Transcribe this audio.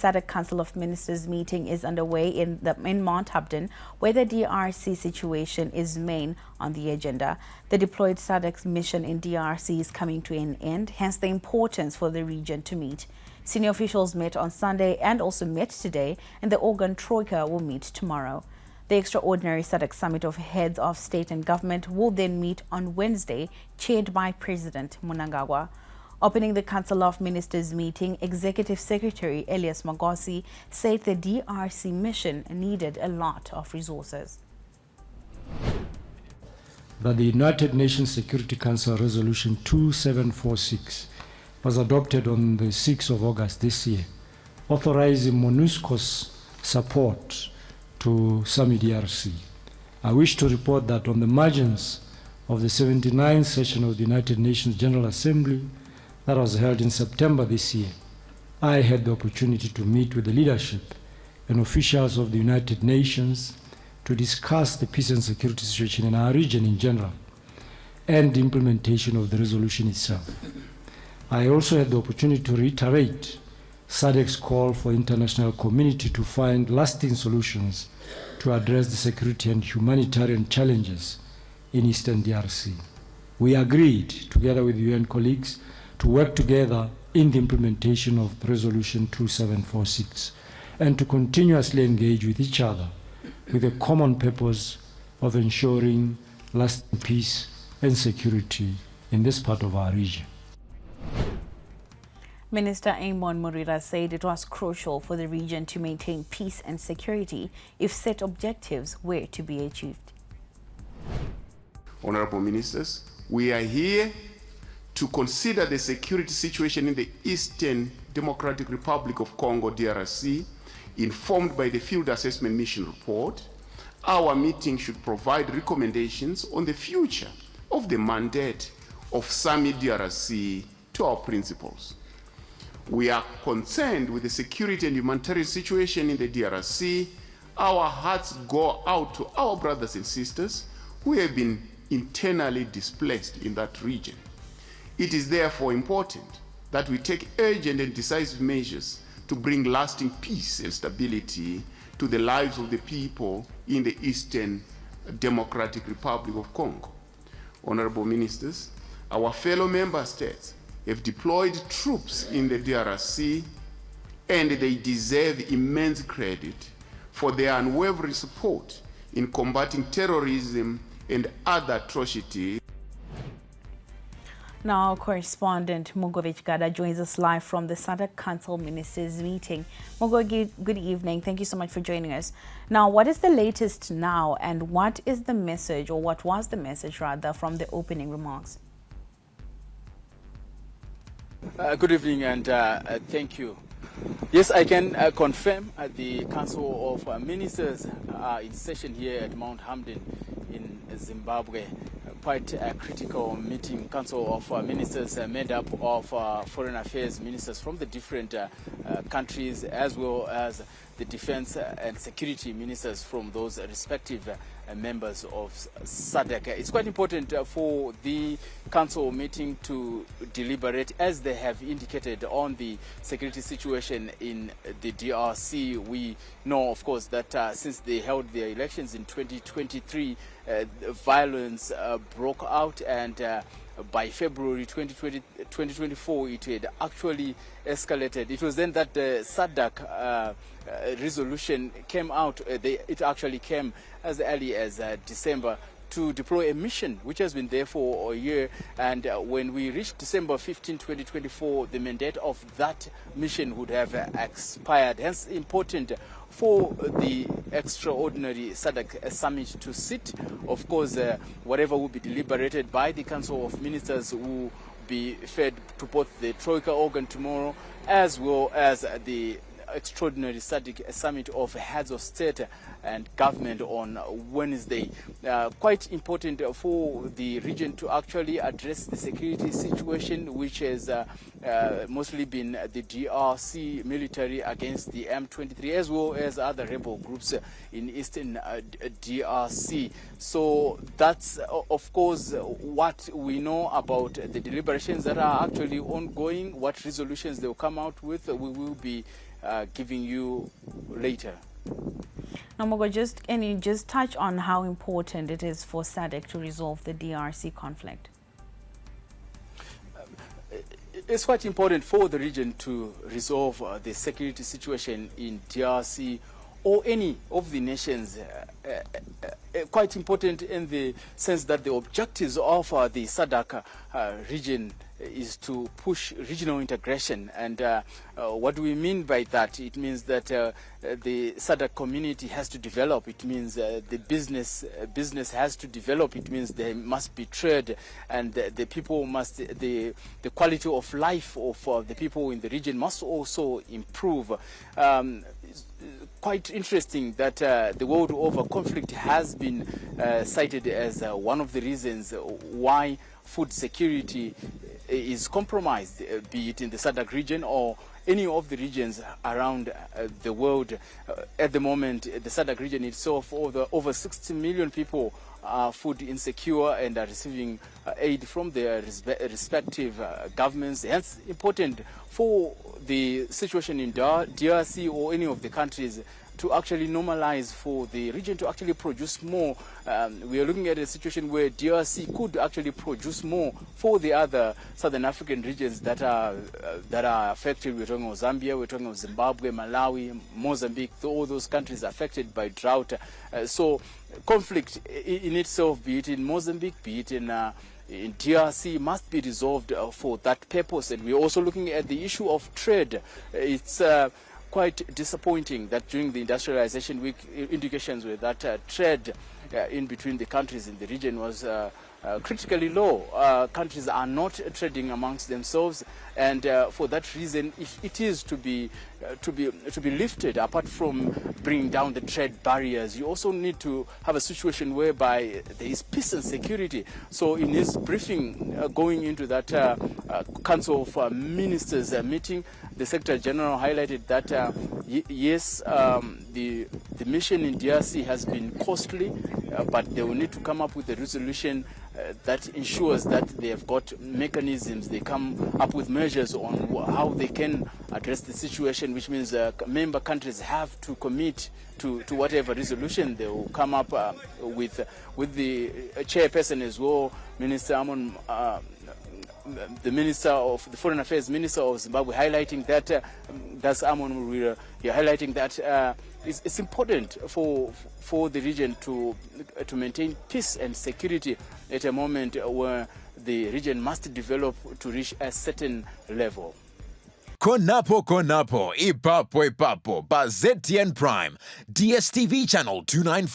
SADC Council of Ministers meeting is underway in Mount Hamden, where the DRC situation is main on the agenda. The deployed SADC mission in DRC is coming to an end, hence the importance for the region to meet. Senior officials met on Sunday and also met today, and the organ Troika will meet tomorrow. The extraordinary SADC Summit of Heads of State and Government will then meet on Wednesday, chaired by President Mnangagwa. Opening the Council of Ministers meeting, Executive Secretary Elias Magosi said the DRC mission needed a lot of resources. That the United Nations Security Council Resolution 2746 was adopted on the 6th of August this year, authorizing MONUSCO's support to SAMI DRC. I wish to report that on the margins of the 79th session of the United Nations General Assembly that was held in September this year, I had the opportunity to meet with the leadership and officials of the United Nations to discuss the peace and security situation in our region in general and the implementation of the resolution itself. I also had the opportunity to reiterate SADC's call for the international community to find lasting solutions to address the security and humanitarian challenges in Eastern DRC. We agreed, together with UN colleagues, to work together in the implementation of Resolution 2746 and to continuously engage with each other with a common purpose of ensuring lasting peace and security in this part of our region. Minister Amon Murira said it was crucial for the region to maintain peace and security if set objectives were to be achieved. Honorable Ministers, we are here to consider the security situation in the Eastern Democratic Republic of Congo, DRC, informed by the Field Assessment Mission report. Our meeting should provide recommendations on the future of the mandate of SAMI DRC to our principals. We are concerned with the security and humanitarian situation in the DRC. Our hearts go out to our brothers and sisters who have been internally displaced in that region. It is therefore important that we take urgent and decisive measures to bring lasting peace and stability to the lives of the people in the Eastern Democratic Republic of Congo. Honorable Ministers, our fellow member states have deployed troops in the DRC, and they deserve immense credit for their unwavering support in combating terrorism and other atrocities. Now, correspondent Mugovich Gada joins us live from the SADC Council Ministers meeting. Mugo, good evening. Thank you so much for joining us. Now, what is the latest now, and what is the message, or what was the message rather, from the opening remarks? Good evening, and thank you. Yes, I can confirm the Council of Ministers are in session here at Mount Hamden in Zimbabwe. Quite a critical meeting. Council of Ministers made up of foreign affairs ministers from the different countries, as well as the defense and security ministers from those respective members of SADC. It's quite important for the council meeting to deliberate, as they have indicated, on the security situation in the DRC. We know, of course, that since they held their elections in 2023, violence broke out, and by February 2024, it had actually escalated. It was then that the SADC resolution came out. It actually came as early as December to deploy a mission which has been there for a year, and when we reached December 15, 2024, the mandate of that mission would have expired. Hence, important for the extraordinary SADC summit to sit. Of course, whatever will be deliberated by the Council of Ministers will be fed to both the Troika organ tomorrow, as well as the extraordinary SADC summit of heads of state and government on Wednesday. Quite important for the region to actually address the security situation, which has mostly been the DRC military against the M23, as well as other rebel groups in eastern DRC. So that's, of course, what we know about the deliberations that are actually ongoing. What resolutions they will come out with, we will be giving you later. Nomogo, can you just touch on how important it is for SADC to resolve the DRC conflict? It's quite important for the region to resolve the security situation in DRC or any of the nations. Quite important in the sense that the objectives of the SADC region is to push regional integration. And what do we mean by that? It means that the SADC community has to develop. It means the business has to develop. It means there must be trade, and the people must, the quality of life of the people in the region must also improve. Quite interesting that the world over conflict has been cited as one of the reasons why food security is compromised, be it in the SADC region or any of the regions around the world. At the moment, the SADC region itself, over 60 million people are food insecure and are receiving aid from their respective governments. Hence, important for the situation in DRC or any of the countries to actually normalize, for the region to actually produce more. We are looking at a situation where DRC could actually produce more for the other Southern African regions that are affected. We're talking of Zambia, we're talking of Zimbabwe, Malawi, Mozambique, all those countries affected by drought. So conflict in itself, be it in Mozambique, be it in DRC, must be resolved for that purpose. And we're also looking at the issue of trade. It's quite disappointing that during the industrialization week, indications were that trade in between the countries in the region was critically low. Countries are not trading amongst themselves, and for that reason, if it is to be lifted, apart from bringing down the trade barriers, you also need to have a situation whereby there is peace and security. So in his briefing going into that Council of Ministers meeting, the Secretary General highlighted that yes, the mission in DRC has been costly, but they will need to come up with a resolution that ensures that they have got mechanisms, they come up with measures on how they can address the situation, which means member countries have to commit to whatever resolution they will come up with the chairperson as well, Minister Amon, the Minister of the Foreign Affairs Minister of Zimbabwe, highlighting that that's Amon, you're highlighting that it's important for the region to maintain peace and security at a moment where the region must develop to reach a certain level. Konapo ipapo ba ZTN Prime, DSTV channel 294.